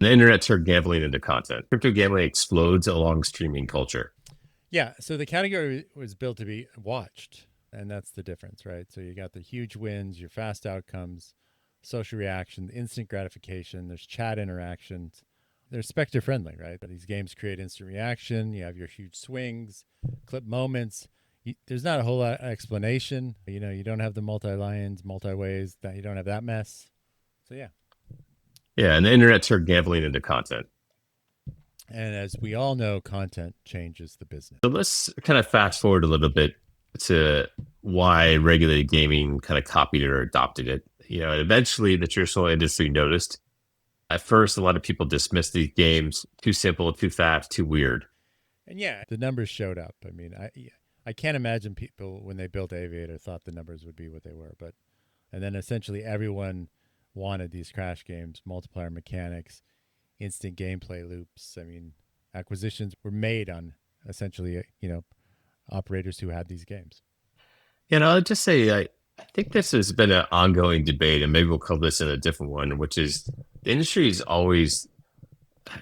The internet turned gambling into content. Crypto gambling explodes along streaming culture. Yeah, so the category was built to be watched, and that's the difference, right? So you got the huge wins, your fast outcomes, social reaction, instant gratification, there's chat interactions. They're specter friendly, right? But these games create instant reaction. You have your huge swings, clip moments. There's not a whole lot of explanation. You don't have the multi lines, multi ways. That you don't have that mess. So yeah. Yeah, and the internet turned gambling into content. And as we all know, content changes the business. So let's kind of fast forward a little bit to why regulated gaming kind of copied it or adopted it. And eventually the traditional industry noticed. At first, a lot of people dismissed these games too simple, too fast, too weird. And yeah, the numbers showed up. I mean, I can't imagine people when they built Aviator thought the numbers would be what they were. But and then essentially everyone wanted these crash games, multiplier mechanics, instant gameplay loops. I mean, acquisitions were made on essentially operators who had these games. I'll just say I think this has been an ongoing debate, and maybe we'll cover this in a different one, which is the industry is always,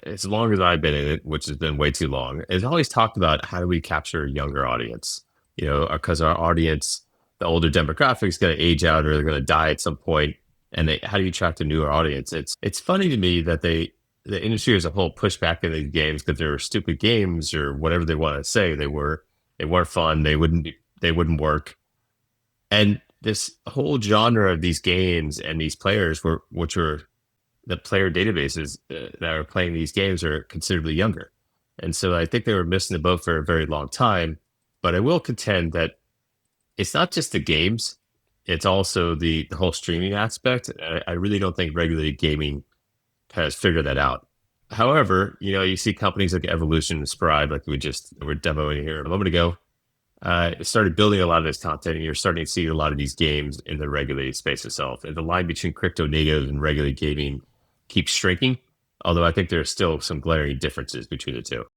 as long as I've been in it, which has been way too long, it's always talked about how do we capture a younger audience, because our audience, the older demographic is going to age out or they're going to die at some point, and how do you attract a newer audience? It's funny to me that the industry as a whole pushed back in these games because they were stupid games or whatever they want to say. They weren't fun. They wouldn't work. And this whole genre of these games and these players which were the player databases that are playing these games are considerably younger. And so I think they were missing the boat for a very long time. But I will contend that it's not just the games, it's also the whole streaming aspect. I really don't think regulated gaming has figured that out. However, you see companies like Evolution and Scribe, like were demoing here a moment ago, started building a lot of this content, and you're starting to see a lot of these games in the regulated space itself. And the line between crypto native and regulated gaming keeps shrinking, although I think there are still some glaring differences between the two.